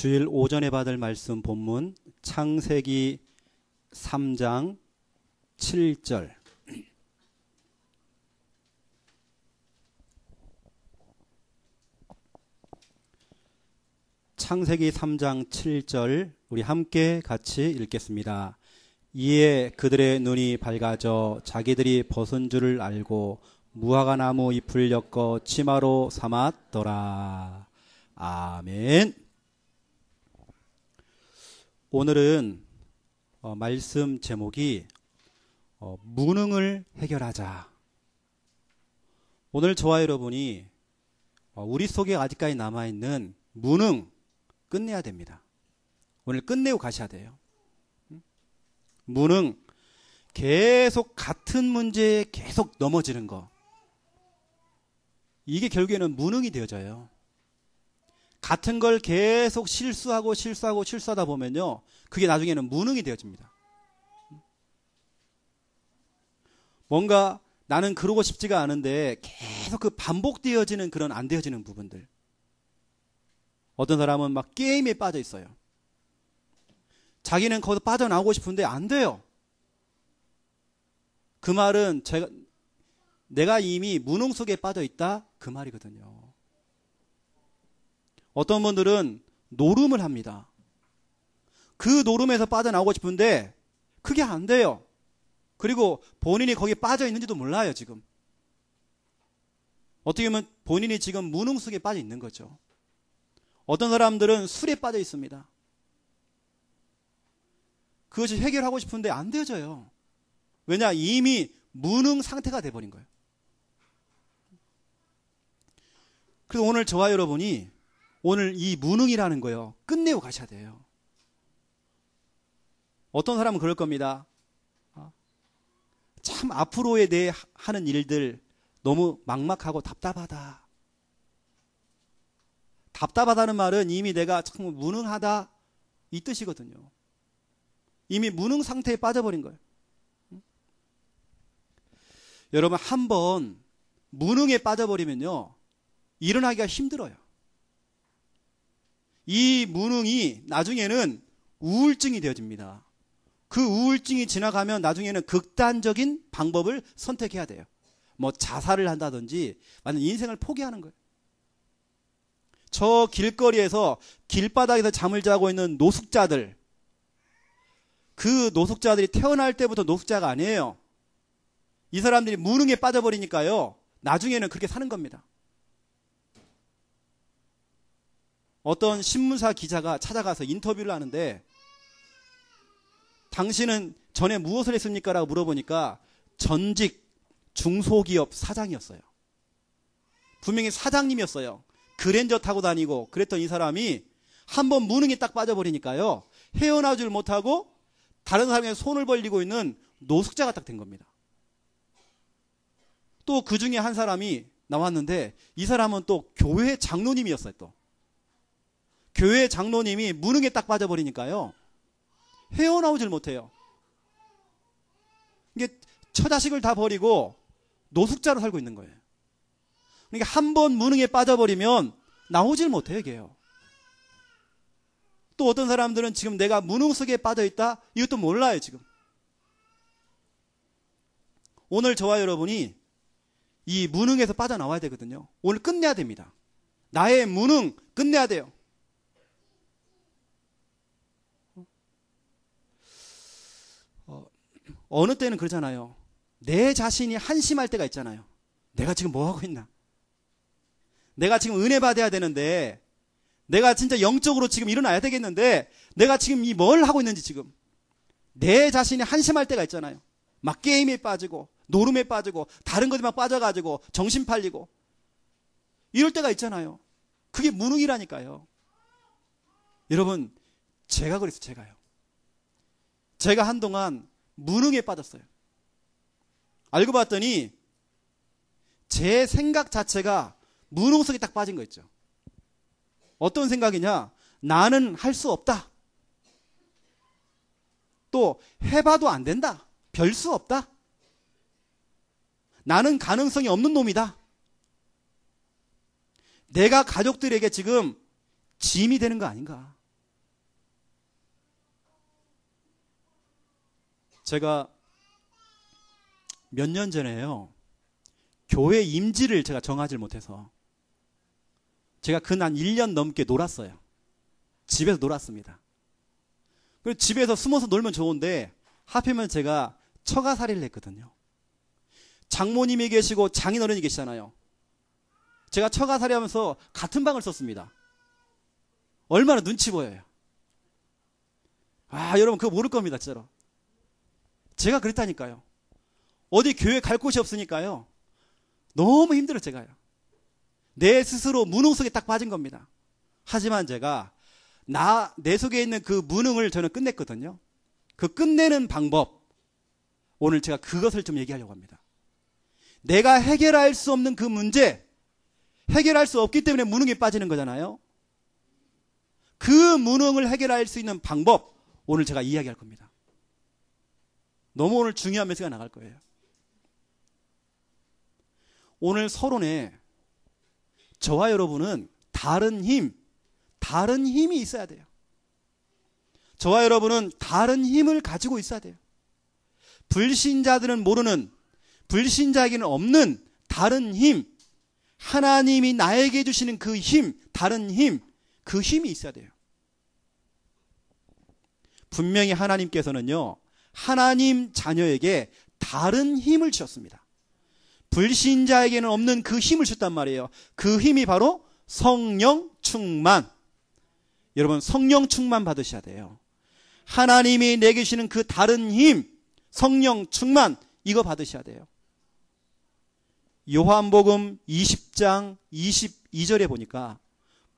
주일 오전에 받을 말씀 본문 창세기 3장 7절. 창세기 3장 7절 우리 함께 같이 읽겠습니다. 이에 그들의 눈이 밝아져 자기들이 벗은 줄을 알고 무화과나무 잎을 엮어 치마로 삼았더라. 아멘. 오늘은 말씀 제목이 무능을 해결하자. 오늘 저와 여러분이 우리 속에 아직까지 남아있는 무능 끝내야 됩니다. 오늘 끝내고 가셔야 돼요. 무능, 계속 같은 문제에 계속 넘어지는 거. 이게 결국에는 무능이 되어져요. 같은 걸 계속 실수하다 보면요, 그게 나중에는 무능이 되어집니다. 뭔가 나는 그러고 싶지가 않은데 계속 그 반복되어지는 그런 안 되어지는 부분들. 어떤 사람은 막 게임에 빠져 있어요. 자기는 거기서 빠져나오고 싶은데 안 돼요. 그 말은 내가 이미 무능 속에 빠져 있다, 그 말이거든요. 어떤 분들은 노름을 합니다. 그 노름에서 빠져나오고 싶은데 그게 안 돼요. 그리고 본인이 거기에 빠져 있는지도 몰라요, 지금. 어떻게 보면 본인이 지금 무능 속에 빠져 있는 거죠. 어떤 사람들은 술에 빠져 있습니다. 그것이 해결하고 싶은데 안 되어져요. 왜냐? 이미 무능 상태가 돼버린 거예요. 그래서 오늘 저와 여러분이 오늘 이 무능이라는 거요, 끝내고 가셔야 돼요. 어떤 사람은 그럴 겁니다. 참 앞으로에 대해 하는 일들 너무 막막하고 답답하다. 답답하다는 말은 이미 내가 참 무능하다 이 뜻이거든요. 이미 무능 상태에 빠져버린 거예요. 여러분, 한번 무능에 빠져버리면요, 일어나기가 힘들어요. 이 무능이 나중에는 우울증이 되어집니다. 그 우울증이 지나가면 나중에는 극단적인 방법을 선택해야 돼요. 뭐 자살을 한다든지 완전 인생을 포기하는 거예요. 저 길거리에서 길바닥에서 잠을 자고 있는 노숙자들, 그 노숙자들이 태어날 때부터 노숙자가 아니에요. 이 사람들이 무능에 빠져버리니까요, 나중에는 그렇게 사는 겁니다. 어떤 신문사 기자가 찾아가서 인터뷰를 하는데, 당신은 전에 무엇을 했습니까? 라고 물어보니까 전직 중소기업 사장이었어요. 분명히 사장님이었어요. 그랜저 타고 다니고 그랬던 이 사람이 한번 무능에 딱 빠져버리니까요, 헤어나오질 못하고 다른 사람에게 손을 벌리고 있는 노숙자가 딱 된 겁니다. 또 그 중에 한 사람이 나왔는데, 이 사람은 또 교회 장로님이었어요. 또 교회 장로님이 무능에 딱 빠져버리니까요, 헤어나오질 못해요. 이게 처자식을 다 버리고 노숙자로 살고 있는 거예요. 그러니까 한 번 무능에 빠져버리면 나오질 못해요, 이게요. 또 어떤 사람들은 지금 내가 무능 속에 빠져있다, 이것도 몰라요, 지금. 오늘 저와 여러분이 이 무능에서 빠져나와야 되거든요. 오늘 끝내야 됩니다. 나의 무능 끝내야 돼요. 어느 때는 그러잖아요. 내 자신이 한심할 때가 있잖아요. 내가 지금 뭐 하고 있나? 내가 지금 은혜 받아야 되는데, 내가 진짜 영적으로 지금 일어나야 되겠는데, 내가 지금 이 뭘 하고 있는지 지금. 내 자신이 한심할 때가 있잖아요. 막 게임에 빠지고, 노름에 빠지고, 다른 것에 막 빠져가지고, 정신 팔리고. 이럴 때가 있잖아요. 그게 무능이라니까요. 여러분, 제가 그랬어요, 제가요. 제가 한동안 무능에 빠졌어요. 알고 봤더니 제 생각 자체가 무능 속에 딱 빠진 거 있죠. 어떤 생각이냐? 나는 할 수 없다. 또 해봐도 안 된다. 별 수 없다. 나는 가능성이 없는 놈이다. 내가 가족들에게 지금 짐이 되는 거 아닌가? 제가 몇 년 전에요, 교회 임지를 제가 정하지 못해서 제가 한 1년 넘게 놀았어요. 집에서 놀았습니다. 그리고 집에서 숨어서 놀면 좋은데 하필이면 제가 처가살이를 했거든요. 장모님이 계시고 장인어른이 계시잖아요. 제가 처가살이 하면서 같은 방을 썼습니다. 얼마나 눈치 보여요. 여러분 그거 모를 겁니다. 진짜로. 제가 그랬다니까요. 어디 교회 갈 곳이 없으니까요. 너무 힘들어 제가요. 내 스스로 무능 속에 딱 빠진 겁니다. 하지만 제가 내 속에 있는 그 무능을 저는 끝냈거든요. 그 끝내는 방법, 오늘 제가 그것을 좀 얘기하려고 합니다. 내가 해결할 수 없는 그 문제, 해결할 수 없기 때문에 무능에 빠지는 거잖아요. 그 무능을 해결할 수 있는 방법, 오늘 제가 이야기할 겁니다. 너무 오늘 중요한 메시지가 나갈 거예요. 오늘 서론에 저와 여러분은 다른 힘이 있어야 돼요. 저와 여러분은 다른 힘을 가지고 있어야 돼요. 불신자들은 모르는, 불신자에게는 없는 다른 힘, 하나님이 나에게 주시는 그 힘, 다른 힘, 그 힘이 있어야 돼요. 분명히 하나님께서는요, 하나님 자녀에게 다른 힘을 주셨습니다. 불신자에게는 없는 그 힘을 주셨단 말이에요. 그 힘이 바로 성령 충만. 여러분, 성령 충만 받으셔야 돼요. 하나님이 내게 주시는 그 다른 힘, 성령 충만, 이거 받으셔야 돼요. 요한복음 20장 22절에 보니까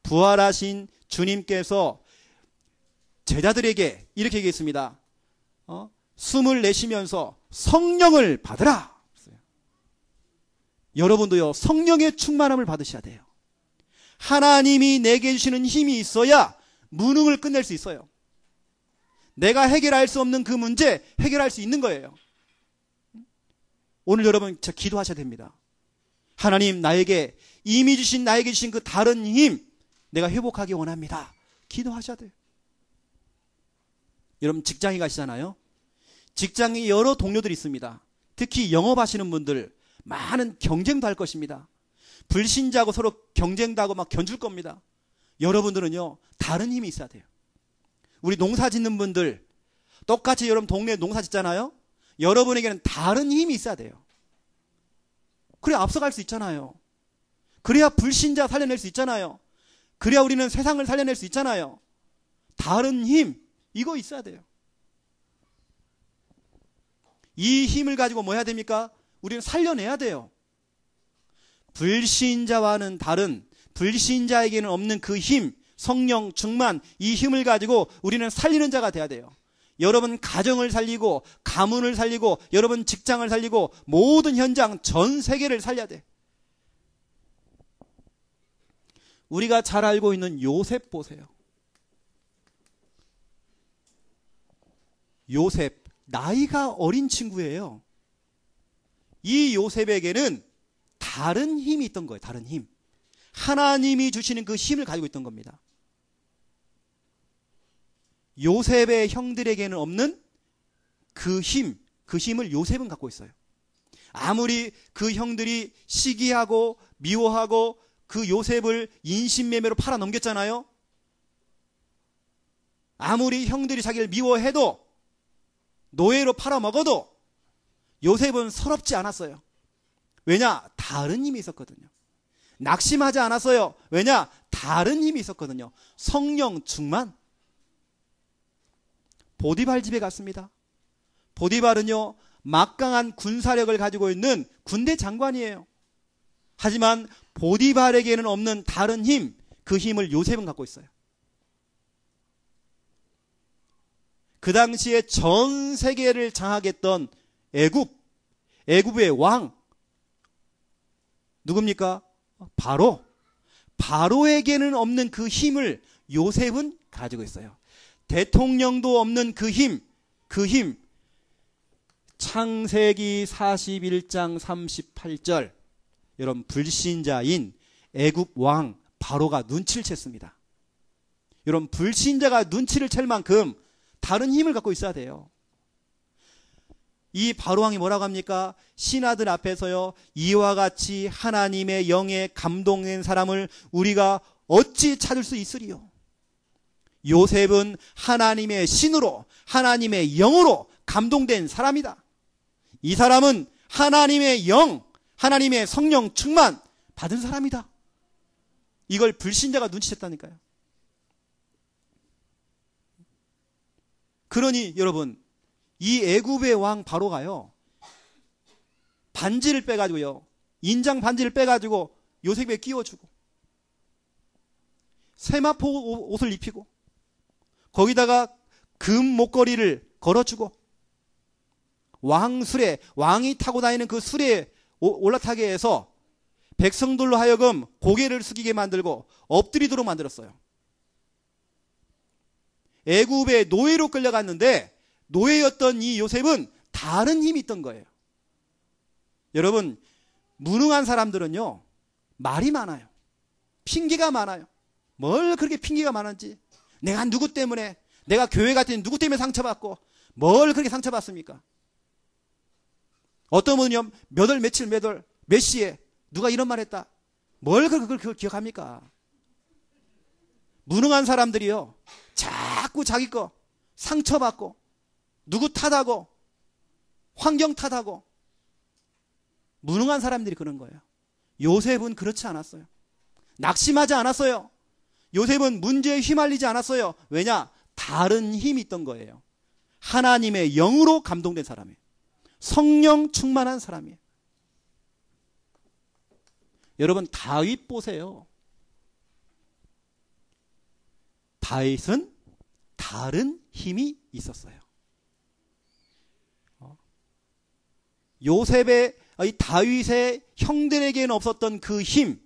부활하신 주님께서 제자들에게 이렇게 얘기했습니다. 숨을 내쉬면서 성령을 받으라. 여러분도요, 성령의 충만함을 받으셔야 돼요. 하나님이 내게 주시는 힘이 있어야 무능을 끝낼 수 있어요. 내가 해결할 수 없는 그 문제 해결할 수 있는 거예요. 오늘 여러분 저 기도하셔야 됩니다. 하나님, 이미 주신 나에게 주신 그 다른 힘 내가 회복하기 원합니다. 기도하셔야 돼요. 여러분 직장에 가시잖아요. 직장에 여러 동료들이 있습니다. 특히 영업하시는 분들 많은 경쟁도 할 것입니다. 불신자하고 서로 경쟁도 하고 막 견줄 겁니다. 여러분들은요, 다른 힘이 있어야 돼요. 우리 농사 짓는 분들 똑같이 여러분 동네에 농사 짓잖아요. 여러분에게는 다른 힘이 있어야 돼요. 그래야 앞서갈 수 있잖아요. 그래야 불신자 살려낼 수 있잖아요. 그래야 우리는 세상을 살려낼 수 있잖아요. 다른 힘, 이거 있어야 돼요. 이 힘을 가지고 뭐 해야 됩니까? 우리는 살려내야 돼요. 불신자와는 다른, 불신자에게는 없는 그 힘, 성령 충만, 이 힘을 가지고 우리는 살리는 자가 돼야 돼요. 여러분 가정을 살리고, 가문을 살리고, 여러분 직장을 살리고, 모든 현장, 전 세계를 살려야 돼. 우리가 잘 알고 있는 요셉 보세요. 요셉, 나이가 어린 친구예요. 이 요셉에게는 다른 힘이 있던 거예요. 다른 힘. 하나님이 주시는 그 힘을 가지고 있던 겁니다. 요셉의 형들에게는 없는 그 힘을 요셉은 갖고 있어요. 아무리 그 형들이 시기하고 미워하고 그 요셉을 인신매매로 팔아 넘겼잖아요. 아무리 형들이 자기를 미워해도, 노예로 팔아먹어도 요셉은 서럽지 않았어요. 왜냐? 다른 힘이 있었거든요. 낙심하지 않았어요. 왜냐? 다른 힘이 있었거든요. 성령 충만. 보디발 집에 갔습니다. 보디발은요, 막강한 군사력을 가지고 있는 군대 장관이에요. 하지만 보디발에게는 없는 다른 힘, 그 힘을 요셉은 갖고 있어요. 그 당시에 전 세계를 장악했던 애굽의 왕, 누굽니까? 바로에게는 없는 그 힘을 요셉은 가지고 있어요. 대통령도 없는 그 힘, 창세기 41장 38절, 여러분 불신자인 애굽 왕 바로가 눈치를 챘습니다. 여러분 불신자가 눈치를 챌 만큼 다른 힘을 갖고 있어야 돼요. 이 바로왕이 뭐라고 합니까? 신하들 앞에서요, 이와 같이 하나님의 영에 감동된 사람을 우리가 어찌 찾을 수 있으리요? 요셉은 하나님의 신으로, 하나님의 영으로 감동된 사람이다. 이 사람은 하나님의 영, 하나님의 성령 충만 받은 사람이다. 이걸 불신자가 눈치챘다니까요. 그러니 여러분, 이 애굽의 왕 바로가요, 반지를 빼가지고요, 인장 반지를 빼가지고 요셉에 끼워주고, 세마포 옷을 입히고, 거기다가 금 목걸이를 걸어주고, 왕술에, 왕이 타고 다니는 그 술에 올라타게 해서 백성들로 하여금 고개를 숙이게 만들고 엎드리도록 만들었어요. 애굽의 노예로 끌려갔는데 노예였던 이 요셉은 다른 힘이 있던 거예요. 여러분, 무능한 사람들은요, 말이 많아요. 핑계가 많아요. 뭘 그렇게 핑계가 많은지. 내가 누구 때문에, 내가 교회 갔더니 누구 때문에 상처받고, 뭘 그렇게 상처받습니까? 어떤 분은요, 몇 월 며칠 몇 시에 누가 이런 말 했다. 뭘 그걸 기억합니까? 무능한 사람들이요, 자꾸 자기 거 상처받고, 누구 탓하고, 환경 탓하고, 무능한 사람들이 그런 거예요. 요셉은 그렇지 않았어요. 낙심하지 않았어요. 요셉은 문제에 휘말리지 않았어요. 왜냐? 다른 힘이 있던 거예요. 하나님의 영으로 감동된 사람이에요. 성령 충만한 사람이에요. 여러분, 다윗 보세요. 다윗은 다른 힘이 있었어요. 요셉의, 이 다윗의 형들에게는 없었던 그 힘,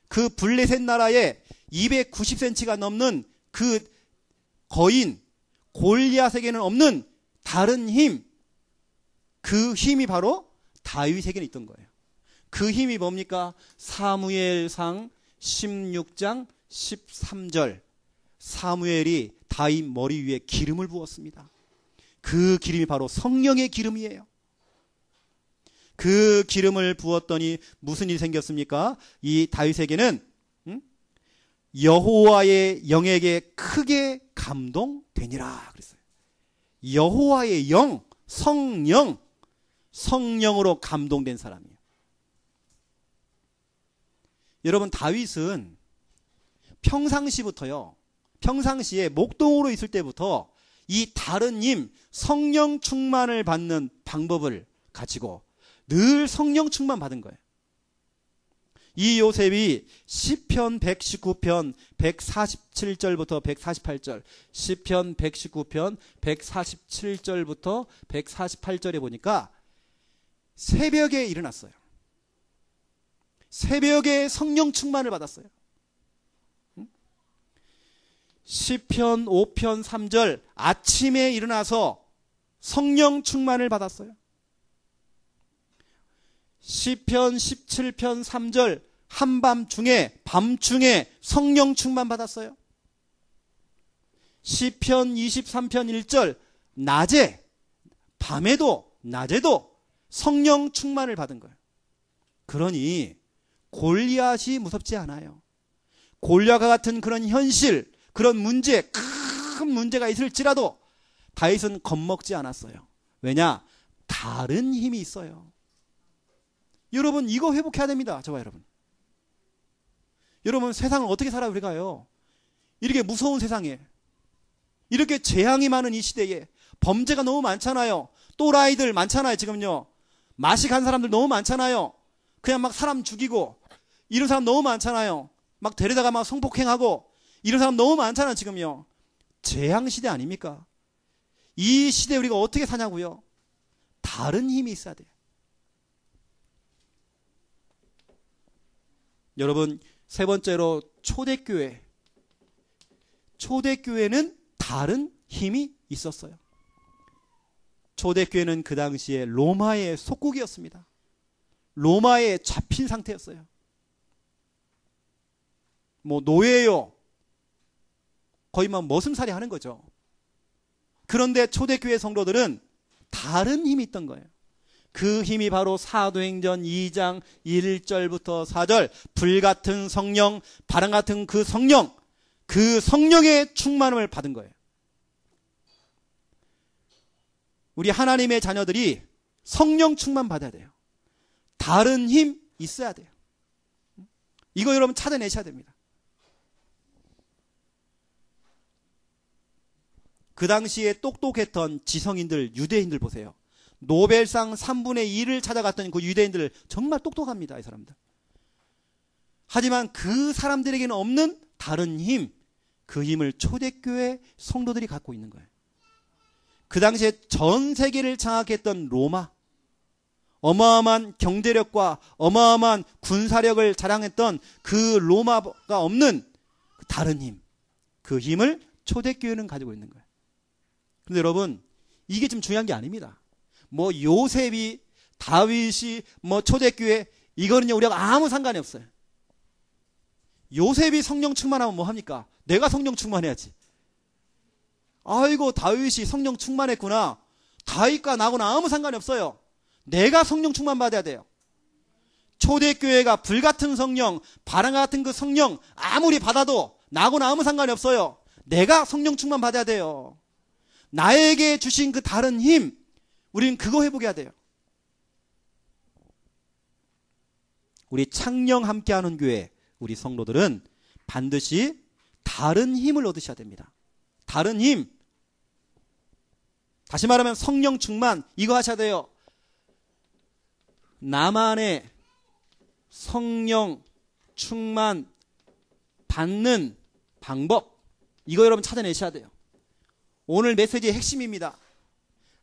그 블레셋 나라에 290cm가 넘는 그 거인 골리앗에게는 없는 다른 힘, 그 힘이 바로 다윗에게는 있던 거예요. 그 힘이 뭡니까? 사무엘상 16장 13절, 사무엘이 다윗 머리 위에 기름을 부었습니다. 그 기름이 바로 성령의 기름이에요. 그 기름을 부었더니 무슨 일이 생겼습니까? 이 다윗에게는 여호와의 영에게 크게 감동되니라 그랬어요. 여호와의 영, 성령, 성령으로 감동된 사람이에요. 여러분, 다윗은 평상시부터요, 평상시에 목동으로 있을 때부터 이 다른 힘, 성령 충만을 받는 방법을 가지고 늘 성령 충만 받은 거예요. 이 요셉이 시편 119편 147절부터 148절, 시편 119편 147절부터 148절에 보니까 새벽에 일어났어요. 새벽에 성령 충만을 받았어요. 시편 5편 3절, 아침에 일어나서 성령 충만을 받았어요. 시편 17편 3절, 한밤중에, 밤중에 성령 충만 받았어요. 시편 23편 1절, 낮에, 밤에도, 낮에도 성령 충만을 받은 거예요. 그러니 골리앗이 무섭지 않아요. 골리앗과 같은 그런 현실, 그런 문제, 큰 문제가 있을지라도 다윗은 겁먹지 않았어요. 왜냐? 다른 힘이 있어요. 여러분, 이거 회복해야 됩니다. 저와 여러분. 여러분, 세상을 어떻게 살아 우리가요? 이렇게 무서운 세상에, 이렇게 재앙이 많은 이 시대에 범죄가 너무 많잖아요. 또라이들 많잖아요. 지금요, 마식한 사람들 너무 많잖아요. 그냥 막 사람 죽이고 이런 사람 너무 많잖아요. 막 데려다가 막 성폭행하고 이런 사람 너무 많잖아요. 지금요, 재앙 시대 아닙니까? 이 시대에 우리가 어떻게 사냐고요? 다른 힘이 있어야 돼요. 여러분, 세 번째로 초대교회. 초대교회는 다른 힘이 있었어요. 초대교회는 그 당시에 로마의 속국이었습니다. 로마에 잡힌 상태였어요. 뭐 노예요, 거의 막 머슴살이 하는 거죠. 그런데 초대교회 성도들은 다른 힘이 있던 거예요. 그 힘이 바로 사도행전 2장 1절부터 4절 불같은 성령, 바람 같은 그 성령, 그 성령의 충만함을 받은 거예요. 우리 하나님의 자녀들이 성령 충만 받아야 돼요. 다른 힘 있어야 돼요. 이거 여러분 찾아내셔야 됩니다. 그 당시에 똑똑했던 지성인들, 유대인들 보세요. 노벨상 3분의 1을 찾아갔던 그 유대인들 정말 똑똑합니다. 이 사람들. 하지만 그 사람들에게는 없는 다른 힘, 그 힘을 초대교회 성도들이 갖고 있는 거예요. 그 당시에 전 세계를 장악했던 로마, 어마어마한 경제력과 어마어마한 군사력을 자랑했던 그 로마가 없는 다른 힘, 그 힘을 초대교회는 가지고 있는 거예요. 그런데 여러분, 이게 좀 중요한 게 아닙니다. 뭐 요셉이, 다윗이, 뭐 초대교회, 이거는요 우리가 아무 상관이 없어요. 요셉이 성령 충만하면 뭐 합니까? 내가 성령 충만해야지. 아이고 다윗이 성령 충만했구나. 다윗과 나하고는 아무 상관이 없어요. 내가 성령 충만 받아야 돼요. 초대교회가 불같은 성령, 바람 같은 그 성령 아무리 받아도 나하고는 아무 상관이 없어요. 내가 성령 충만 받아야 돼요. 나에게 주신 그 다른 힘, 우리는 그거 회복해야 돼요. 우리 창녕 함께하는 교회, 우리 성도들은 반드시 다른 힘을 얻으셔야 됩니다. 다른 힘. 다시 말하면 성령 충만, 이거 하셔야 돼요. 나만의 성령 충만 받는 방법, 이거 여러분 찾아내셔야 돼요. 오늘 메시지의 핵심입니다.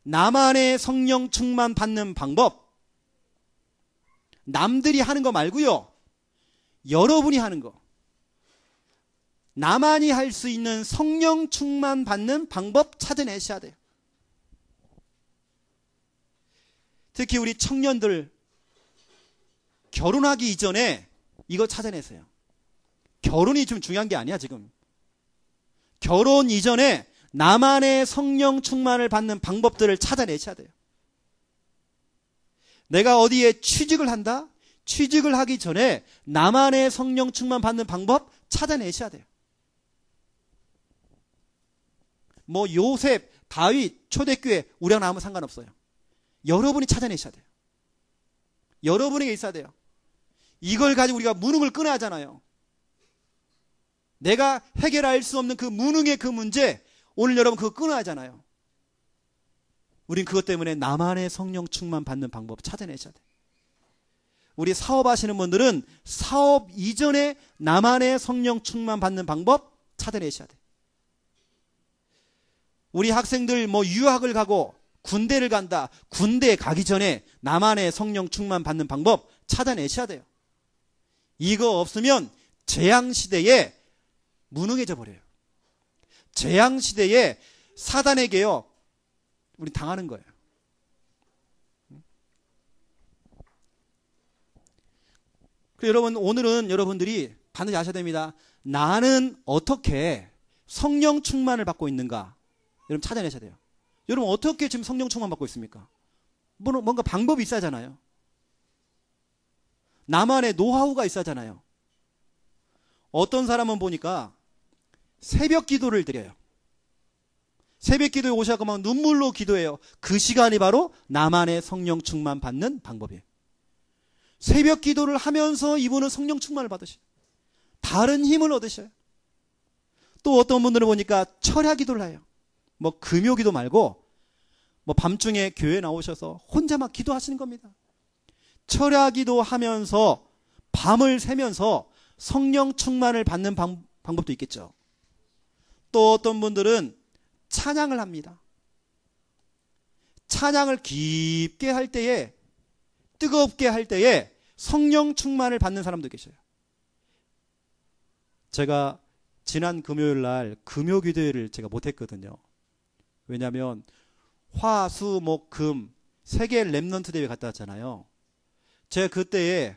나만의 성령 충만 받는 방법. 남들이 하는 거 말고요. 여러분이 하는 거. 나만이 할 수 있는 성령 충만 받는 방법 찾아내셔야 돼요. 특히 우리 청년들 결혼하기 이전에 이거 찾아내세요. 결혼이 좀 중요한 게 아니야 지금. 결혼 이전에 나만의 성령 충만을 받는 방법들을 찾아내셔야 돼요. 내가 어디에 취직을 한다? 취직을 하기 전에 나만의 성령 충만 받는 방법 찾아내셔야 돼요. 뭐 요셉, 다윗, 초대교회 우리랑 아무 상관없어요. 여러분이 찾아내셔야 돼요. 여러분에게 있어야 돼요. 이걸 가지고 우리가 무능을 끊어야 하잖아요. 내가 해결할 수 없는 그 무능의 그 문제, 오늘 여러분 그거 끊어야 하잖아요. 우린 그것 때문에 나만의 성령 충만 받는 방법 찾아내셔야 돼요. 우리 사업하시는 분들은 사업 이전에 나만의 성령 충만 받는 방법 찾아내셔야 돼요. 우리 학생들 뭐 유학을 가고 군대를 간다. 군대 가기 전에 나만의 성령 충만 받는 방법 찾아내셔야 돼요. 이거 없으면 재앙시대에 무능해져 버려요. 재앙시대에 사단에게요, 우리 당하는 거예요. 그래서 여러분, 오늘은 여러분들이 반드시 아셔야 됩니다. 나는 어떻게 성령 충만을 받고 있는가? 여러분 찾아내셔야 돼요. 여러분 어떻게 지금 성령 충만 받고 있습니까? 뭔가 방법이 있어야잖아요. 나만의 노하우가 있어야잖아요. 어떤 사람은 보니까 새벽 기도를 드려요. 새벽 기도에 오셔서 막 눈물로 기도해요. 그 시간이 바로 나만의 성령 충만 받는 방법이에요. 새벽 기도를 하면서 이분은 성령 충만을 받으셔요. 다른 힘을 얻으셔요. 또 어떤 분들은 보니까 철야 기도를 해요. 뭐 금요 기도 말고 뭐 밤중에 교회 나오셔서 혼자 막 기도하시는 겁니다. 철야 기도하면서 밤을 새면서 성령 충만을 받는 방법도 있겠죠. 또 어떤 분들은 찬양을 합니다. 찬양을 깊게 할 때에, 뜨겁게 할 때에 성령 충만을 받는 사람도 계셔요. 제가 지난 금요일 날 금요 기도회를 제가 못했거든요. 왜냐하면 화, 수, 목, 금 세계 랩넌트 대회 갔다 왔잖아요. 제가 그때에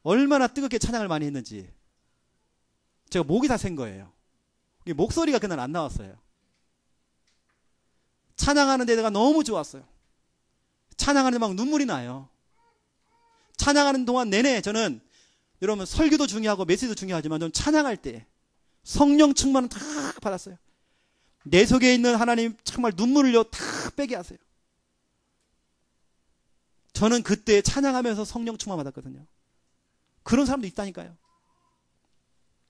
얼마나 뜨겁게 찬양을 많이 했는지 제가 목이 다 샌 거예요. 목소리가 그날 안 나왔어요. 찬양하는 데가 너무 좋았어요. 찬양하는데 막 눈물이 나요. 찬양하는 동안 내내 저는 여러분 설교도 중요하고 메시지도 중요하지만 저는 찬양할 때 성령 충만을 다 받았어요. 내 속에 있는 하나님 정말 눈물을 흘려 다 빼게 하세요. 저는 그때 찬양하면서 성령 충만 받았거든요. 그런 사람도 있다니까요.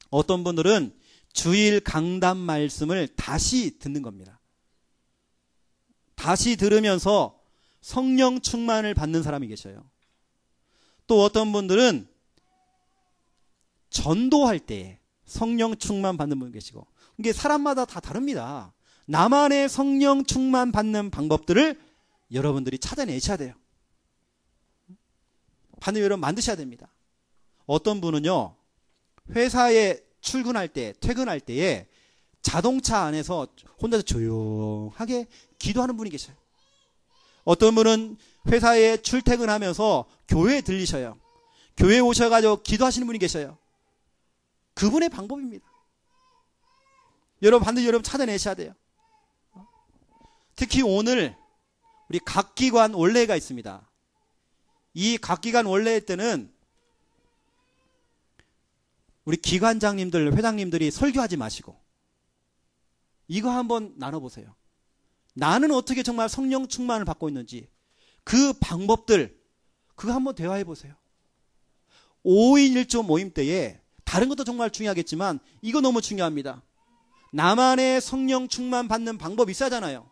어떤 분들은 주일 강단 말씀을 다시 듣는 겁니다. 다시 들으면서 성령 충만을 받는 사람이 계셔요. 또 어떤 분들은 전도할 때 성령 충만 받는 분 계시고, 이게 사람마다 다 다릅니다. 나만의 성령 충만 받는 방법들을 여러분들이 찾아내셔야 돼요. 반드시 여러분 만드셔야 됩니다. 어떤 분은요, 회사에 출근할 때, 퇴근할 때에 자동차 안에서 혼자서 조용하게 기도하는 분이 계셔요. 어떤 분은 회사에 출퇴근하면서 교회에 들리셔요. 교회에 오셔가지고 기도하시는 분이 계셔요. 그분의 방법입니다. 여러분 반드시 여러분 찾아내셔야 돼요. 특히 오늘 우리 각기관 원례가 있습니다. 이 각기관 원례 때는 우리 기관장님들, 회장님들이 설교하지 마시고 이거 한번 나눠보세요. 나는 어떻게 정말 성령 충만을 받고 있는지 그 방법들 그거 한번 대화해 보세요. 5인 1조 모임 때에 다른 것도 정말 중요하겠지만 이거 너무 중요합니다. 나만의 성령 충만 받는 방법이 있어야잖아요.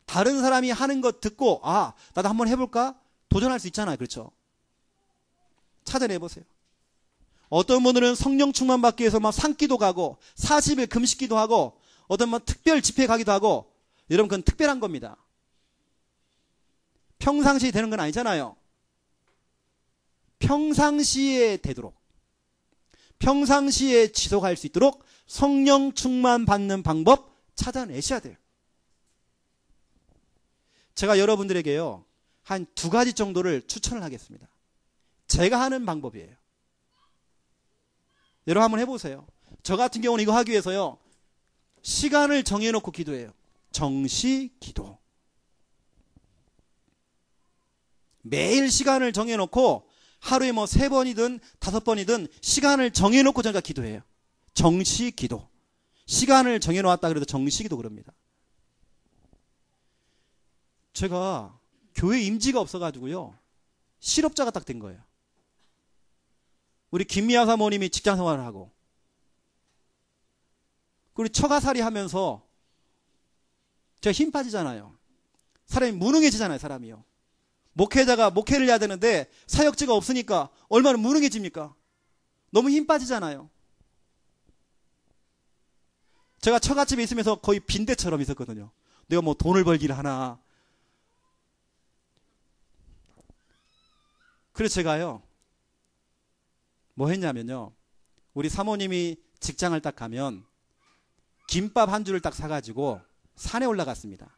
다른 사람이 하는 것 듣고 아 나도 한번 해볼까? 도전할 수 있잖아요. 그렇죠? 찾아내보세요. 어떤 분들은 성령 충만 받기 위해서 막 산기도 가고 40일 금식기도 하고 어떤 분 특별 집회 가기도 하고 여러분 그건 특별한 겁니다. 평상시에 되는 건 아니잖아요. 평상시에 되도록 평상시에 지속할 수 있도록 성령 충만 받는 방법 찾아내셔야 돼요. 제가 여러분들에게요 한 2가지 정도를 추천을 하겠습니다. 제가 하는 방법이에요. 여러분 한번 해보세요. 저 같은 경우는 이거 하기 위해서요 시간을 정해놓고 기도해요. 정시 기도. 매일 시간을 정해놓고 하루에 뭐 3번이든 5번이든 시간을 정해놓고 제가 기도해요. 정시 기도. 시간을 정해놓았다 그래도 정시 기도 그럽니다. 제가 교회 임지가 없어가지고요 실업자가 딱 된 거예요. 우리 김미아 사모님이 직장 생활을 하고 그리고 처가살이 하면서 제가 힘 빠지잖아요. 사람이 무능해지잖아요. 사람이요. 목회자가 목회를 해야 되는데 사역지가 없으니까 얼마나 무능해집니까? 너무 힘 빠지잖아요. 제가 처갓집에 있으면서 거의 빈대처럼 있었거든요. 내가 뭐 돈을 벌기를 하나. 그래서 제가요 뭐 했냐면요 우리 사모님이 직장을 딱 가면 김밥 한 줄을 딱 사가지고 산에 올라갔습니다.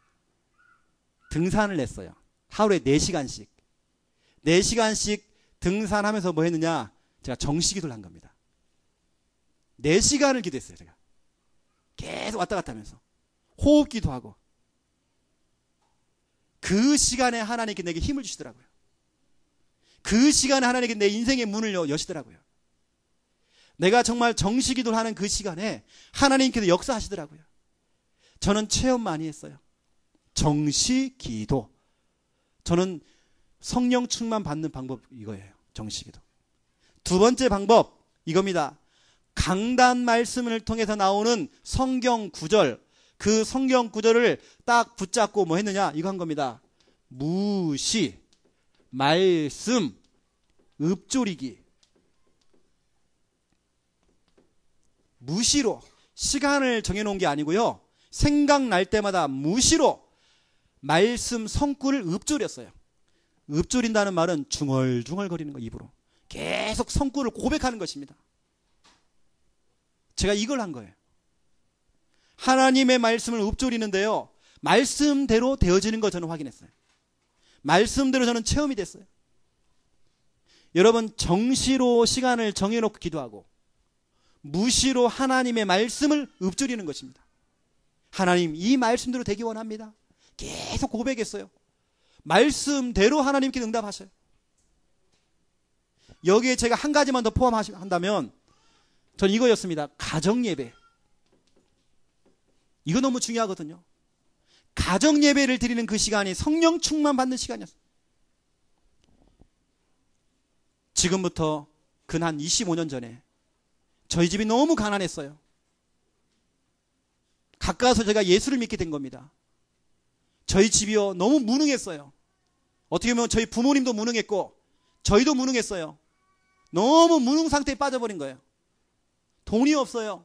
등산을 했어요. 하루에 4시간씩 4시간씩 등산하면서 뭐 했느냐 제가 정시기도를 한 겁니다. 4시간을 기도했어요. 제가 계속 왔다 갔다 하면서 호흡기도 하고 그 시간에 하나님께 내게 힘을 주시더라고요. 그 시간에 하나님께 내 인생의 문을 여시더라고요. 내가 정말 정시기도를 하는 그 시간에 하나님께서 역사하시더라고요. 저는 체험 많이 했어요. 정시기도. 저는 성령 충만 받는 방법 이거예요. 정시기도. 2번째 방법 이겁니다. 강단 말씀을 통해서 나오는 성경 구절. 그 성경 구절을 딱 붙잡고 뭐 했느냐 이거 한 겁니다. 무시 말씀 읊조리기. 무시로 시간을 정해놓은 게 아니고요 생각날 때마다 무시로 말씀 성구를 읊조렸어요. 읊조린다는 말은 중얼중얼 거리는 거 입으로 계속 성구를 고백하는 것입니다. 제가 이걸 한 거예요. 하나님의 말씀을 읊조리는데요 말씀대로 되어지는 거 저는 확인했어요. 말씀대로 저는 체험이 됐어요. 여러분 정시로 시간을 정해놓고 기도하고 무시로 하나님의 말씀을 읊조리는 것입니다. 하나님 이 말씀대로 되기 원합니다. 계속 고백했어요. 말씀대로 하나님께 응답하셔요. 여기에 제가 한 가지만 더 포함한다면 전 이거였습니다. 가정예배. 이거 너무 중요하거든요. 가정예배를 드리는 그 시간이 성령 충만 받는 시간이었어요. 지금부터 근 한 25년 전에 저희 집이 너무 가난했어요. 가까워서 제가 예수를 믿게 된 겁니다. 저희 집이요 너무 무능했어요. 어떻게 보면 저희 부모님도 무능했고 저희도 무능했어요. 너무 무능 상태에 빠져버린 거예요. 돈이 없어요.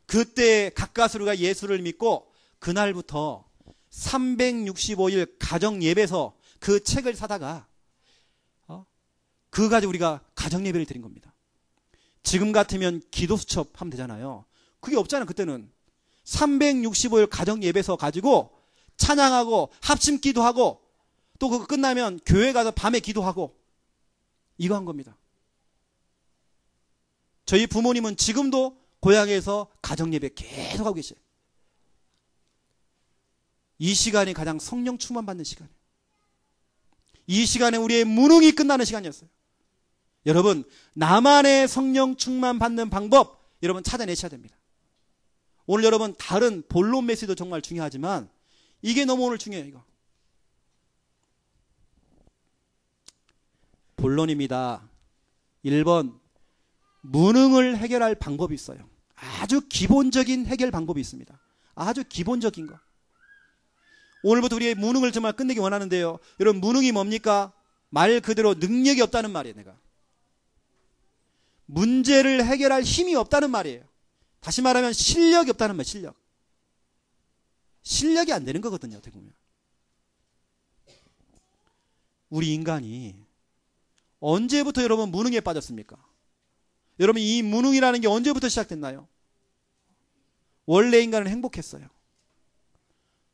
그때 가까스로가 예수를 믿고 그날부터 365일 가정 예배에서 그 책을 사다가 그거 가지고 우리가 가정 예배를 드린 겁니다. 지금 같으면 기도 수첩 하면 되잖아요. 그게 없잖아요. 그때는 365일 가정 예배서 가지고 찬양하고 합심 기도하고 또 그거 끝나면 교회 가서 밤에 기도하고 이거 한 겁니다. 저희 부모님은 지금도 고향에서 가정 예배 계속 하고 계셔요. 이 시간이 가장 성령 충만 받는 시간이에요. 이 시간에 우리의 무능이 끝나는 시간이었어요. 여러분, 나만의 성령 충만 받는 방법 여러분 찾아내셔야 됩니다. 오늘 여러분 다른 본론 메시지도 정말 중요하지만 이게 너무 오늘 중요해요. 이거 본론입니다. 1번 무능을 해결할 방법이 있어요. 아주 기본적인 해결 방법이 있습니다. 아주 기본적인 거. 오늘부터 우리의 무능을 정말 끝내기 원하는데요. 여러분 무능이 뭡니까? 말 그대로 능력이 없다는 말이에요. 내가 문제를 해결할 힘이 없다는 말이에요. 다시 말하면 실력이 없다는 말이에요. 실력이 안 되는 거거든요. 어떻게 보면 우리 인간이 언제부터 여러분 무능에 빠졌습니까? 여러분 이 무능이라는 게 언제부터 시작됐나요? 원래 인간은 행복했어요.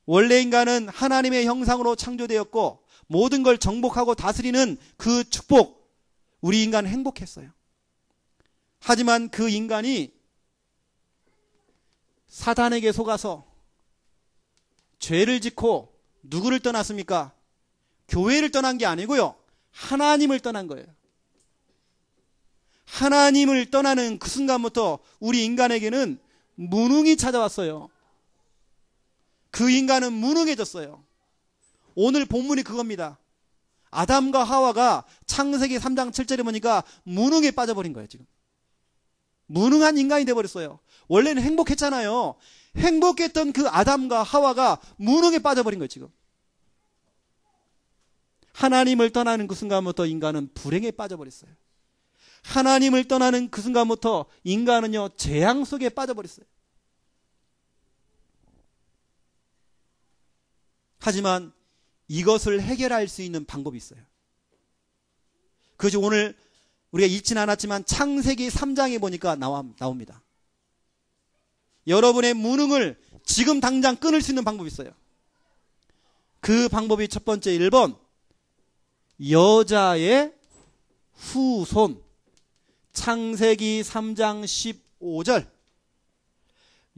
원래 인간은 하나님의 형상으로 창조되었고 모든 걸 정복하고 다스리는 그 축복, 우리 인간은 행복했어요. 하지만 그 인간이 사단에게 속아서 죄를 짓고 누구를 떠났습니까? 교회를 떠난 게 아니고요. 하나님을 떠난 거예요. 하나님을 떠나는 그 순간부터 우리 인간에게는 무능이 찾아왔어요. 그 인간은 무능해졌어요. 오늘 본문이 그겁니다. 아담과 하와가 창세기 3장 7절에 보니까 무능에 빠져버린 거예요. 지금 무능한 인간이 돼버렸어요. 원래는 행복했잖아요. 행복했던 그 아담과 하와가 무능에 빠져버린 거예요. 지금 하나님을 떠나는 그 순간부터 인간은 불행에 빠져버렸어요. 하나님을 떠나는 그 순간부터 인간은요 재앙 속에 빠져버렸어요. 하지만 이것을 해결할 수 있는 방법이 있어요. 그것이 오늘 우리가 읽지는 않았지만 창세기 3장에 보니까 나옵니다. 여러분의 무능을 지금 당장 끊을 수 있는 방법이 있어요. 그 방법이 첫 번째 1번 여자의 후손. 창세기 3장 15절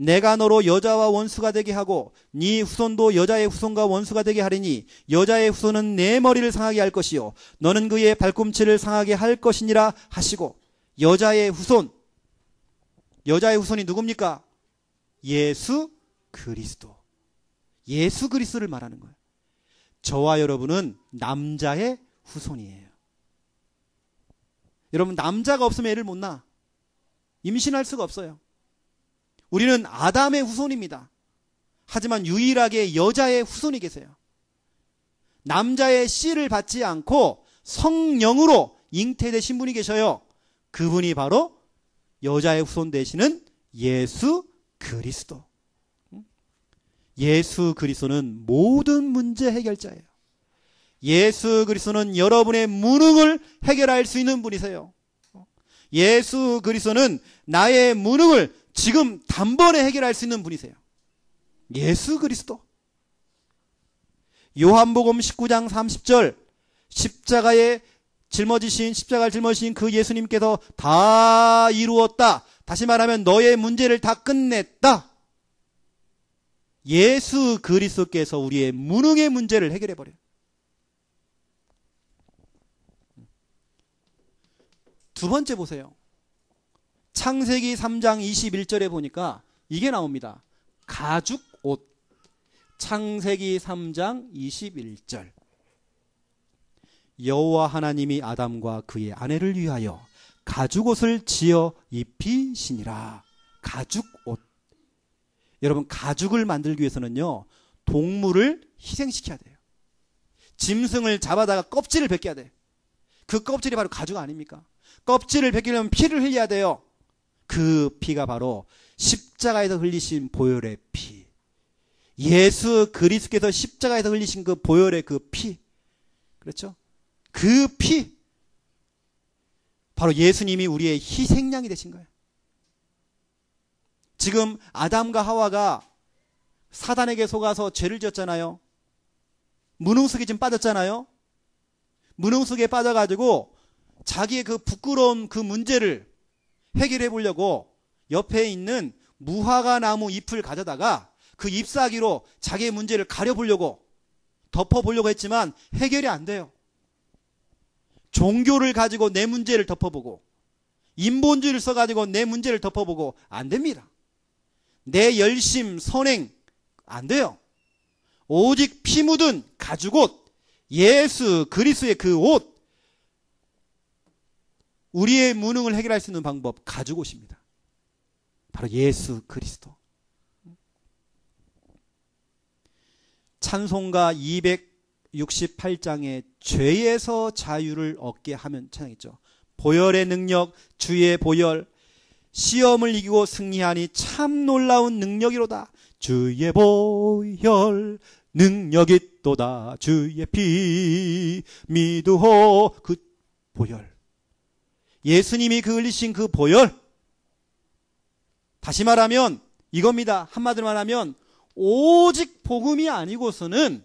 내가 너로 여자와 원수가 되게 하고 네 후손도 여자의 후손과 원수가 되게 하리니 여자의 후손은 내 머리를 상하게 할 것이요 너는 그의 발꿈치를 상하게 할 것이니라 하시고 여자의 후손. 여자의 후손이 누굽니까? 예수 그리스도. 예수 그리스도를 말하는 거예요. 저와 여러분은 남자의 후손이에요. 여러분 남자가 없으면 애를 못 낳아. 임신할 수가 없어요. 우리는 아담의 후손입니다. 하지만 유일하게 여자의 후손이 계세요. 남자의 씨를 받지 않고 성령으로 잉태되신 분이 계셔요. 그분이 바로 여자의 후손 되시는 예수 그리스도. 예수 그리스도는 모든 문제 해결자예요. 예수 그리스도는 여러분의 무능을 해결할 수 있는 분이세요. 예수 그리스도는 나의 무능을 지금 단번에 해결할 수 있는 분이세요. 예수 그리스도. 요한복음 19장 30절 십자가를 짊어지신 그 예수님께서 다 이루었다. 다시 말하면 너의 문제를 다 끝냈다. 예수 그리스도께서 우리의 무능의 문제를 해결해 버려요. 두 번째 보세요. 창세기 3장 21절에 보니까 이게 나옵니다. 가죽 옷. 창세기 3장 21절. 여호와 하나님이 아담과 그의 아내를 위하여 가죽 옷을 지어 입히시니라. 가죽 옷. 여러분, 가죽을 만들기 위해서는요, 동물을 희생시켜야 돼요. 짐승을 잡아다가 껍질을 벗겨야 돼요. 그 껍질이 바로 가죽 아닙니까? 껍질을 벗기려면 피를 흘려야 돼요. 그 피가 바로 십자가에서 흘리신 보혈의 피. 예수 그리스도께서 십자가에서 흘리신 그 보혈의 그 피. 그렇죠? 그 피. 바로 예수님이 우리의 희생양이 되신 거예요. 지금 아담과 하와가 사단에게 속아서 죄를 지었잖아요. 문흥 속에 지금 빠졌잖아요. 문흥 속에 빠져가지고 자기의 그 부끄러운 그 문제를 해결해 보려고 옆에 있는 무화과 나무 잎을 가져다가 그 잎사귀로 자기의 문제를 가려보려고 덮어보려고 했지만 해결이 안 돼요. 종교를 가지고 내 문제를 덮어보고 인본주의를 써가지고 내 문제를 덮어보고 안 됩니다. 내 열심, 선행 안 돼요. 오직 피 묻은 가죽옷, 예수 그리스도의 그 옷, 우리의 무능을 해결할 수 있는 방법, 가죽옷입니다. 바로 예수 그리스도. 찬송가 268장에 죄에서 자유를 얻게 하면 찬양했죠. 보혈의 능력, 주의 보혈, 시험을 이기고 승리하니 참 놀라운 능력이로다. 주의 보혈 능력이 또다. 주의 피 믿으호. 그 보혈, 예수님이 그 흘리신 그 보혈, 다시 말하면 이겁니다. 한마디로 말하면 오직 복음이 아니고서는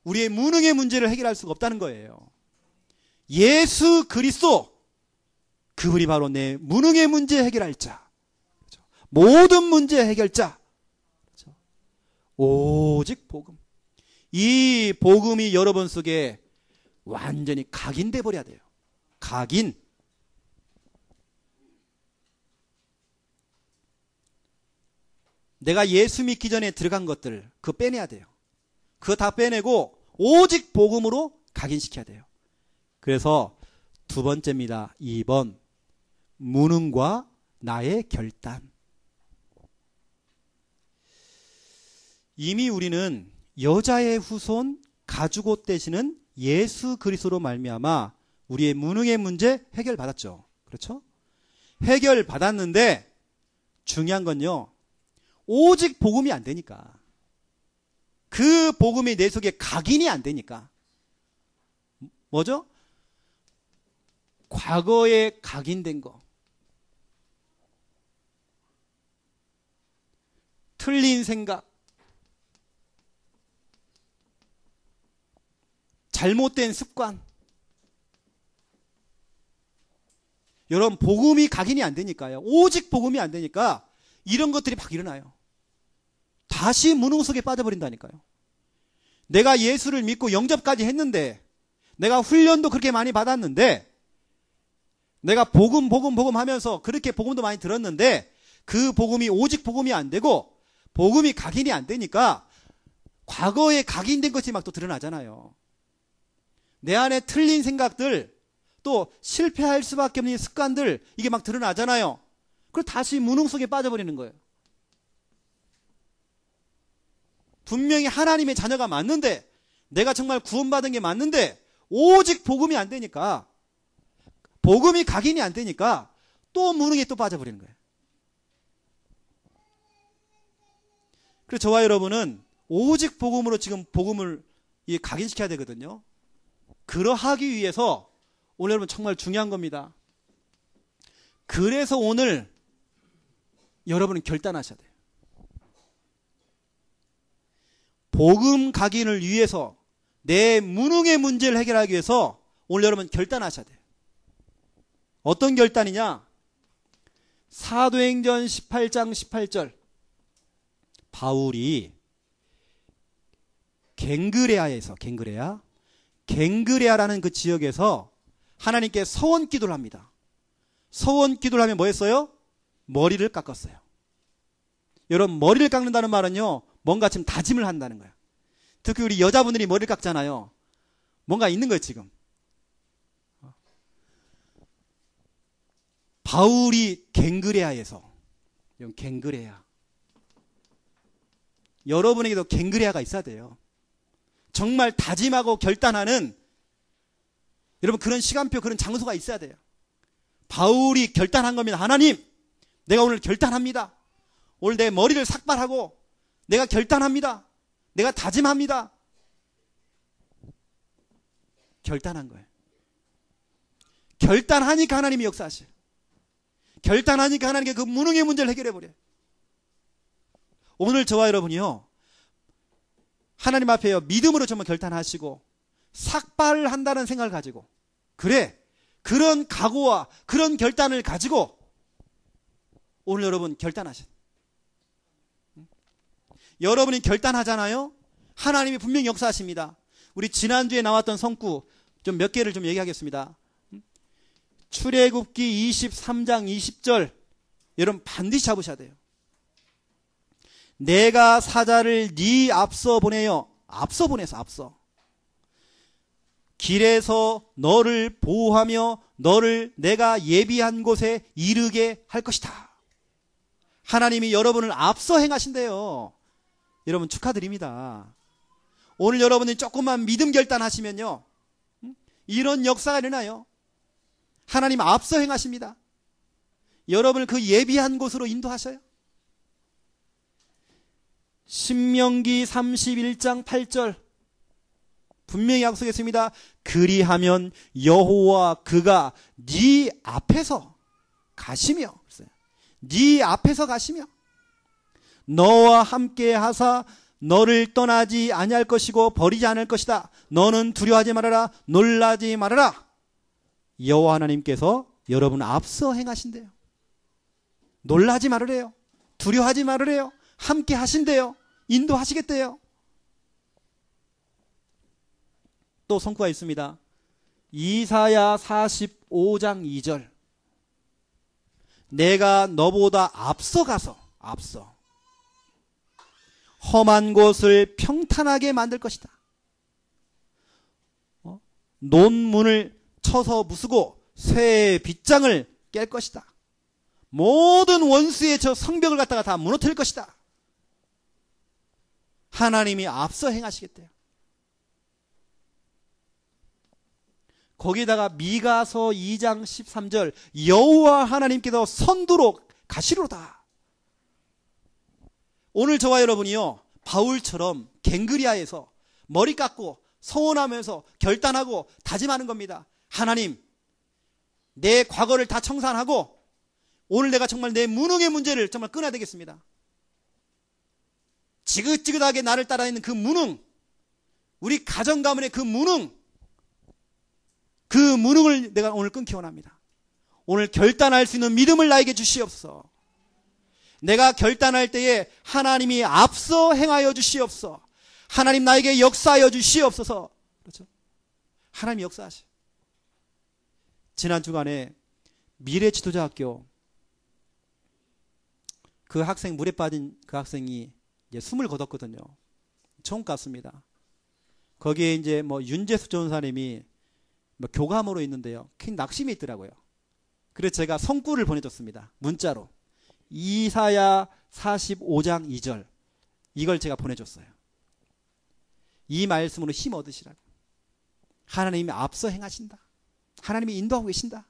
우리의 무능의 문제를 해결할 수가 없다는 거예요. 예수 그리스도, 그분이 바로 내 무능의 문제 해결할 자, 그렇죠? 모든 문제 해결자, 그렇죠? 오직 복음. 이 복음이 여러분 속에 완전히 각인돼 버려야 돼요. 각인. 내가 예수 믿기 전에 들어간 것들 그거 빼내야 돼요. 그거 다 빼내고 오직 복음으로 각인시켜야 돼요. 그래서 두 번째입니다. 2번, 무능과 나의 결단. 이미 우리는 여자의 후손 가죽옷 되시는 예수 그리스도로 말미암아 우리의 무능의 문제 해결받았죠. 그렇죠? 해결받았는데 중요한 건요, 오직 복음이 안 되니까, 그 복음이 내 속에 각인이 안 되니까, 뭐죠? 과거에 각인된 거, 틀린 생각, 잘못된 습관. 여러분, 복음이 각인이 안 되니까요. 오직 복음이 안 되니까 이런 것들이 막 일어나요. 다시 무능 속에 빠져버린다니까요. 내가 예수를 믿고 영접까지 했는데, 내가 훈련도 그렇게 많이 받았는데, 내가 복음 하면서 그렇게 복음도 많이 들었는데, 그 복음이 오직 복음이 안 되고 복음이 각인이 안 되니까 과거에 각인된 것이 막 또 드러나잖아요. 내 안에 틀린 생각들, 또 실패할 수밖에 없는 습관들, 이게 막 드러나잖아요. 그리고 다시 무능 속에 빠져버리는 거예요. 분명히 하나님의 자녀가 맞는데, 내가 정말 구원받은 게 맞는데 오직 복음이 안 되니까, 복음이 각인이 안 되니까 또 무능에 또 빠져버리는 거예요. 그래서 저와 여러분은 오직 복음으로 지금 복음을 각인시켜야 되거든요. 그러하기 위해서 오늘 여러분 정말 중요한 겁니다. 그래서 오늘 여러분은 결단하셔야 돼요. 복음 각인을 위해서, 내 무능의 문제를 해결하기 위해서 오늘 여러분 결단하셔야 돼요. 어떤 결단이냐? 사도행전 18장 18절. 바울이 갱그레아라는 그 지역에서 하나님께 서원 기도를 합니다. 서원 기도를 하면 뭐 했어요? 머리를 깎았어요. 여러분, 머리를 깎는다는 말은요, 뭔가 지금 다짐을 한다는 거야. 특히 우리 여자분들이 머리를 깎잖아요. 뭔가 있는 거예요, 지금. 바울이 갱그레아에서, 갱그레아. 여러분에게도 갱그레아가 있어야 돼요. 정말 다짐하고 결단하는, 여러분, 그런 시간표, 그런 장소가 있어야 돼요. 바울이 결단한 겁니다. 하나님, 내가 오늘 결단합니다. 오늘 내 머리를 삭발하고 내가 결단합니다. 내가 다짐합니다. 결단한 거예요. 결단하니까 하나님이 역사하셔요. 결단하니까 하나님께 그 무능의 문제를 해결해 버려요. 오늘 저와 여러분이요, 하나님 앞에요, 믿음으로 정말 결단하시고 삭발을 한다는 생각을 가지고, 그래, 그런 각오와 그런 결단을 가지고 오늘 여러분 결단하셔요. 여러분이 결단하잖아요. 하나님이 분명히 역사하십니다. 우리 지난주에 나왔던 성구 좀 몇 개를 좀 얘기하겠습니다. 출애굽기 23장 20절, 여러분 반드시 잡으셔야 돼요. 내가 사자를 네 앞서 보내어, 앞서 보내서, 앞서 길에서 너를 보호하며 너를 내가 예비한 곳에 이르게 할 것이다. 하나님이 여러분을 앞서 행하신대요. 여러분 축하드립니다. 오늘 여러분이 조금만 믿음 결단하시면요, 이런 역사가 일어나요. 하나님 앞서 행하십니다. 여러분을 그 예비한 곳으로 인도하셔요. 신명기 31장 8절 분명히 약속했습니다. 그리하면 여호와 그가 네 앞에서 가시며, 네 앞에서 가시며 너와 함께 하사 너를 떠나지 아니할 것이고 버리지 않을 것이다. 너는 두려워하지 말아라. 놀라지 말아라. 여호와 하나님께서 여러분 앞서 행하신대요. 놀라지 말으래요. 두려워하지 말으래요. 함께 하신대요. 인도하시겠대요. 또 성구가 있습니다. 이사야 45장 2절 내가 너보다 앞서 가서, 앞서 험한 곳을 평탄하게 만들 것이다. 논문을 쳐서 부수고 쇠의 빗장을 깰 것이다. 모든 원수의 저 성벽을 갖다가 다 무너뜨릴 것이다. 하나님이 앞서 행하시겠대요. 거기다가 미가서 2장 13절 여호와 하나님께서 선두로 가시로다. 오늘 저와 여러분이요, 바울처럼 갱그리아에서 머리 깎고 서원하면서 결단하고 다짐하는 겁니다. 하나님, 내 과거를 다 청산하고 오늘 내가 정말 내 무능의 문제를 정말 끊어야 되겠습니다. 지긋지긋하게 나를 따라 있는 그 무능, 우리 가정 가문의 그 무능을 내가 오늘 끊기 원합니다. 오늘 결단할 수 있는 믿음을 나에게 주시옵소서. 내가 결단할 때에 하나님이 앞서 행하여 주시옵소서. 하나님 나에게 역사하여 주시옵소서. 그렇죠? 하나님이 역사하시. 지난 주간에 미래지도자학교 그 학생, 물에 빠진 그 학생이 이제 숨을 거뒀거든요. 처음 갔습니다. 거기에 이제 뭐 윤재수 전사님이 뭐 교감으로 있는데요, 큰 낙심이 있더라고요. 그래서 제가 성구를 보내줬습니다. 문자로. 이사야 45장 2절 이걸 제가 보내줬어요. 이 말씀으로 힘 얻으시라고. 하나님이 앞서 행하신다. 하나님이 인도하고 계신다.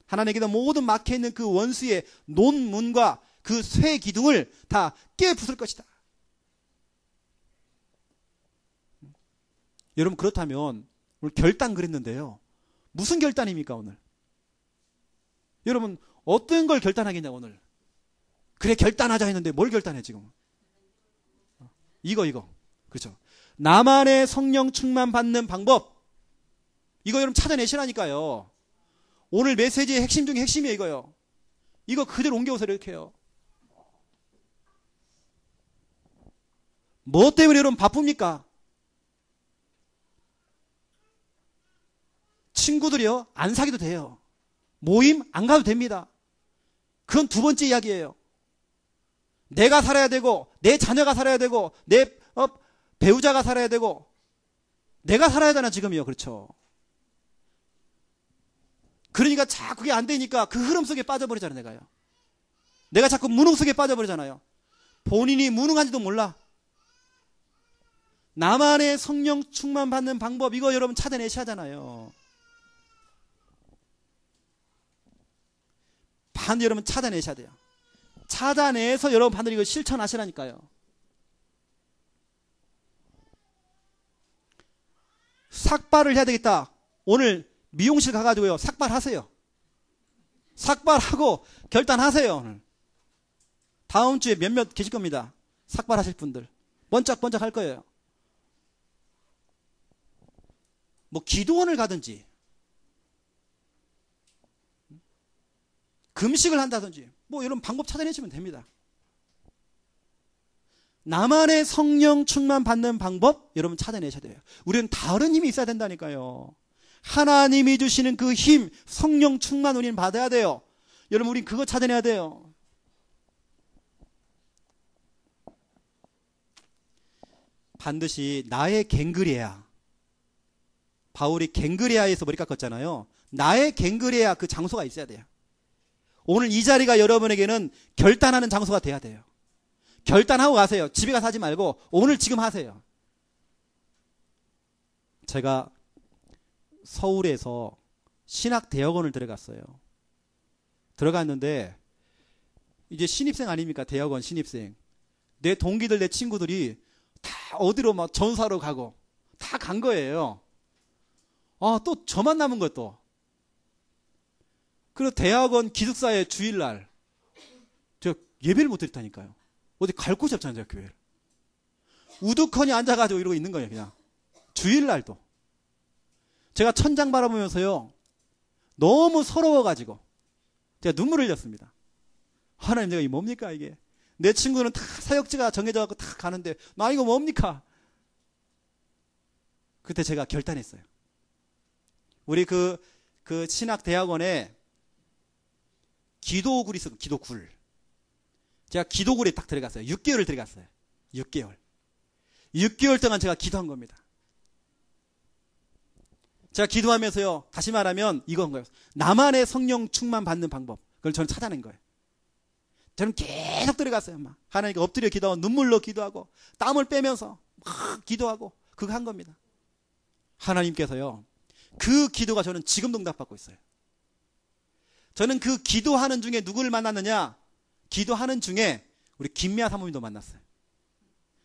하나님께서 모든 막혀있는 그 원수의 논문과 그 쇠 기둥을 다 깨부술 것이다. 여러분, 그렇다면 오늘 결단 그랬는데요, 무슨 결단입니까 오늘? 여러분, 어떤 걸 결단하겠냐 오늘? 그래, 결단하자 했는데 뭘 결단해 지금? 이거 그렇죠? 나만의 성령 충만 받는 방법, 이거 여러분 찾아내시라니까요. 오늘 메시지의 핵심 중에 핵심이에요. 이거요. 이거 그대로 옮겨오세요. 이렇게 해요. 뭐 때문에 여러분 바쁩니까? 친구들이요, 안 사귀도 돼요. 모임 안 가도 됩니다. 그건 두 번째 이야기예요. 내가 살아야 되고, 내 자녀가 살아야 되고, 내 배우자가 살아야 되고, 내가 살아야 되나 지금이요. 그렇죠. 그러니까 자꾸 그게 안 되니까 그 흐름 속에 빠져버리잖아요. 내가 자꾸 무능 속에 빠져버리잖아요. 본인이 무능한지도 몰라. 나만의 성령 충만 받는 방법, 이거 여러분 찾아내셔야 하잖아요. 반드시 여러분 찾아내셔야 돼요. 찾아내서 여러분 반드시 이거 실천하시라니까요. 삭발을 해야 되겠다. 오늘 미용실 가가지고요, 삭발하세요. 삭발하고 결단하세요. 오늘 다음 주에 몇몇 계실 겁니다. 삭발하실 분들 번쩍번쩍 할 거예요. 뭐 기도원을 가든지 금식을 한다든지 뭐 이런 방법 찾아내시면 됩니다. 나만의 성령 충만 받는 방법 여러분 찾아내셔야 돼요. 우리는 다른 힘이 있어야 된다니까요. 하나님이 주시는 그 힘, 성령 충만 우리는 받아야 돼요. 여러분 우린 그거 찾아내야 돼요. 반드시 나의 갱그레아, 바울이 갱그레아에서 머리 깎았잖아요. 나의 갱그레아 그 장소가 있어야 돼요. 오늘 이 자리가 여러분에게는 결단하는 장소가 돼야 돼요. 결단하고 가세요. 집에 가서 하지 말고 오늘 지금 하세요. 제가 서울에서 신학대학원을 들어갔어요. 들어갔는데 이제 신입생 아닙니까? 대학원 신입생. 내 동기들, 내 친구들이 다 어디로 막 전사로 가고 다 간 거예요. 아, 또 저만 남은 거예요, 또. 그래서 대학원 기숙사의 주일날 제가 예배를 못 드렸다니까요. 어디 갈 곳이 없잖아요, 제가 교회를. 우두커니 앉아가지고 이러고 있는 거예요, 그냥. 주일날도. 제가 천장 바라보면서요, 너무 서러워가지고 제가 눈물을 흘렸습니다. 하나님, 내가 이게 뭡니까 이게. 내 친구는 다 사역지가 정해져갖고 다 가는데 나 이거 뭡니까. 그때 제가 결단했어요. 우리 그 신학대학원에 기도굴이 있어요. 기도굴. 제가 기도굴에 딱 들어갔어요. 6개월을 들어갔어요. 6개월. 6개월 동안 제가 기도한 겁니다. 제가 기도하면서요, 다시 말하면 이건 거예요. 나만의 성령 충만 받는 방법. 그걸 저는 찾아낸 거예요. 저는 계속 들어갔어요. 막 하나님께 엎드려 기도하고 눈물로 기도하고 땀을 빼면서 막 기도하고 그거 한 겁니다. 하나님께서요, 그 기도가 저는 지금도 응답받고 있어요. 저는 그 기도하는 중에 누구를 만났느냐? 기도하는 중에 우리 김미아 사모님도 만났어요.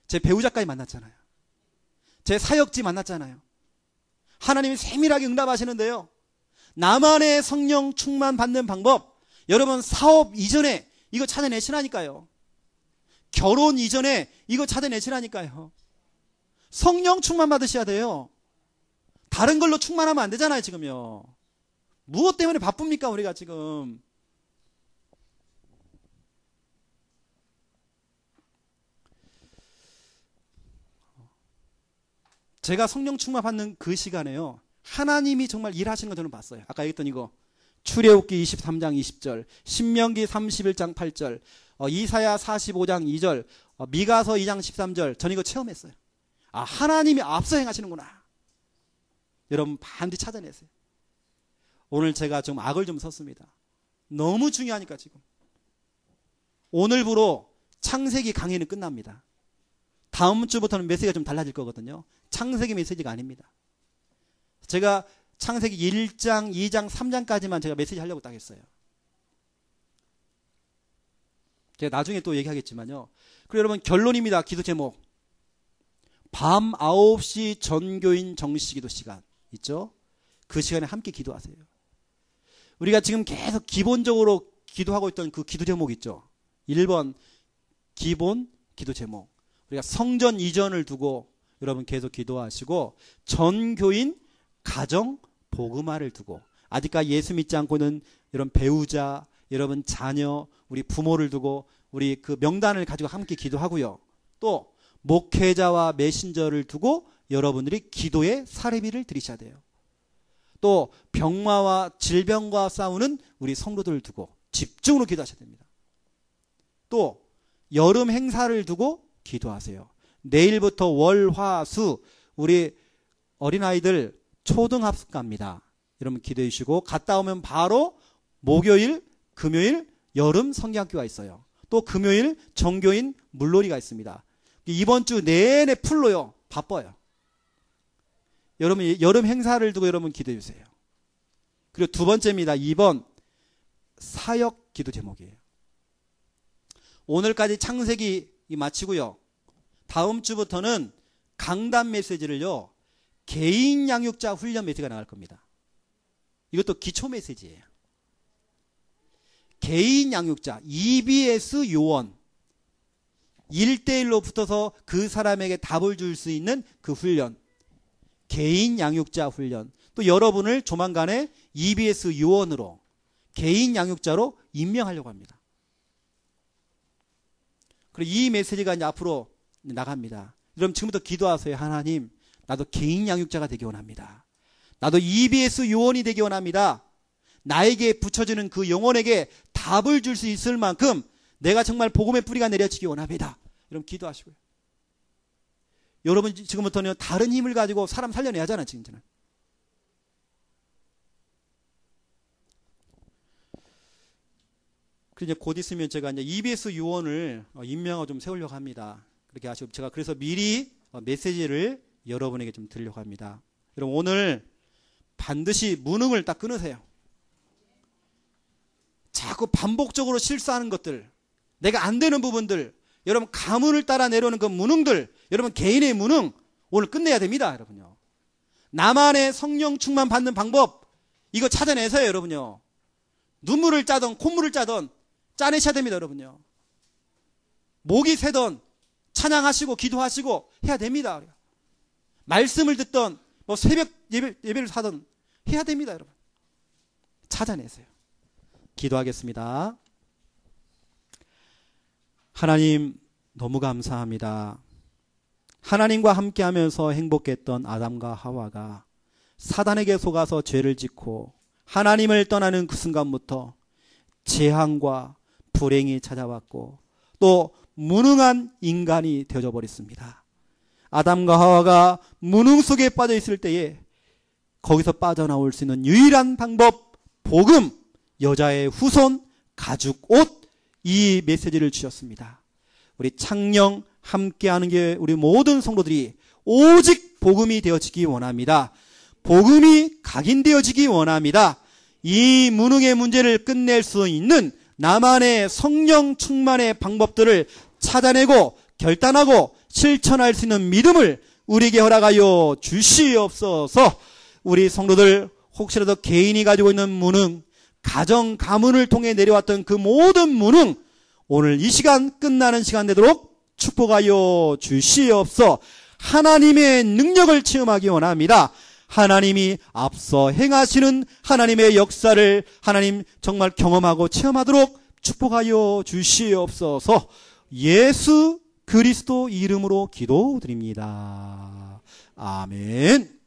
제 배우자까지 만났잖아요. 제 사역지 만났잖아요. 하나님이 세밀하게 응답하시는데요. 나만의 성령 충만 받는 방법, 여러분 사업 이전에 이거 찾아내시라니까요. 결혼 이전에 이거 찾아내시라니까요. 성령 충만 받으셔야 돼요. 다른 걸로 충만하면 안 되잖아요, 지금요. 무엇 때문에 바쁩니까, 우리가 지금. 제가 성령 충만 받는 그 시간에요, 하나님이 정말 일하시는 거 저는 봤어요. 아까 얘기했던 이거 출애굽기 23장 20절, 신명기 31장 8절, 이사야 45장 2절, 미가서 2장 13절, 전 이거 체험했어요. 아, 하나님이 앞서 행하시는구나. 여러분 반드시 찾아내세요. 오늘 제가 좀 악을 좀 섰습니다. 너무 중요하니까 지금. 오늘부로 창세기 강의는 끝납니다. 다음 주부터는 메시지가 좀 달라질 거거든요. 창세기 메시지가 아닙니다. 제가 창세기 1장, 2장, 3장까지만 제가 메시지 하려고 딱 했어요. 제가 나중에 또 얘기하겠지만요. 그리고 여러분 결론입니다. 기도 제목. 밤 9시 전교인 정시기도 시간 있죠? 그 시간에 함께 기도하세요. 우리가 지금 계속 기본적으로 기도하고 있던 그 기도 제목 있죠? 1번 기본 기도 제목. 우리가 성전 이전을 두고 여러분 계속 기도하시고, 전교인 가정 복음화를 두고, 아직까지 예수 믿지 않고 있는 여러분 배우자, 여러분 자녀, 우리 부모를 두고 우리 그 명단을 가지고 함께 기도하고요. 또 목회자와 메신저를 두고 여러분들이 기도의 사례비를 드리셔야 돼요. 또 병마와 질병과 싸우는 우리 성도들을 두고 집중으로 기도하셔야 됩니다. 또 여름 행사를 두고 기도하세요. 내일부터 월, 화, 수 우리 어린아이들 초등학습 갑니다. 여러분 기도해 주시고 갔다 오면 바로 목요일, 금요일 여름 성경학교가 있어요. 또 금요일 정교인 물놀이가 있습니다. 이번 주 내내 풀로요. 바빠요. 여러분 여름 행사를 두고 여러분 기도해 주세요. 그리고 두 번째입니다. 2번 사역 기도 제목이에요. 오늘까지 창세기 마치고요. 다음 주부터는 강단 메시지를요. 개인 양육자 훈련 메시지가 나갈 겁니다. 이것도 기초 메시지예요. 개인 양육자 EBS 요원 1대1로 붙어서 그 사람에게 답을 줄 수 있는 그 훈련, 개인 양육자 훈련. 또 여러분을 조만간에 EBS 요원으로 개인 양육자로 임명하려고 합니다. 그리고 이 메시지가 이제 앞으로 나갑니다. 여러분 지금부터 기도하세요. 하나님, 나도 개인 양육자가 되기 원합니다. 나도 EBS 요원이 되기 원합니다. 나에게 붙여지는 그 영혼에게 답을 줄 수 있을 만큼 내가 정말 복음의 뿌리가 내려지기 원합니다. 여러분 기도하시고요. 여러분 지금부터는 다른 힘을 가지고 사람 살려내야 하잖아요. 지금은. 그리고 이제 곧 있으면 제가 이제 EBS 요원을 임명하고 좀 세우려고 합니다. 그렇게 하시고 제가 그래서 미리 메시지를 여러분에게 좀 드리려고 합니다. 여러분 오늘 반드시 무능을 딱 끊으세요. 자꾸 반복적으로 실수하는 것들, 내가 안 되는 부분들, 여러분 가문을 따라 내려오는 그 무능들, 여러분 개인의 무능 오늘 끝내야 됩니다. 여러분요. 나만의 성령 충만 받는 방법 이거 찾아내세요. 여러분요. 눈물을 짜던 콧물을 짜던 짜내셔야 됩니다. 여러분요. 목이 새던 찬양하시고 기도하시고 해야 됩니다. 말씀을 듣던 뭐 새벽 예배를 사던 해야 됩니다. 여러분. 찾아내세요. 기도하겠습니다. 하나님 너무 감사합니다. 하나님과 함께하면서 행복했던 아담과 하와가 사단에게 속아서 죄를 짓고 하나님을 떠나는 그 순간부터 재앙과 불행이 찾아왔고 또 무능한 인간이 되어져 버렸습니다. 아담과 하와가 무능 속에 빠져 있을 때에 거기서 빠져나올 수 있는 유일한 방법, 복음, 여자의 후손, 가죽 옷, 이 메시지를 주셨습니다. 우리 창녕 함께하는 게 우리 모든 성도들이 오직 복음이 되어지기 원합니다. 복음이 각인되어지기 원합니다. 이 무능의 문제를 끝낼 수 있는 나만의 성령 충만의 방법들을 찾아내고 결단하고 실천할 수 있는 믿음을 우리에게 허락하여 주시옵소서. 우리 성도들 혹시라도 개인이 가지고 있는 무능, 가정 가문을 통해 내려왔던 그 모든 무능 오늘 이 시간 끝나는 시간 되도록 축복하여 주시옵소서. 하나님의 능력을 체험하기 원합니다. 하나님이 앞서 행하시는 하나님의 역사를 하나님 정말 경험하고 체험하도록 축복하여 주시옵소서. 예수 그리스도 이름으로 기도드립니다. 아멘.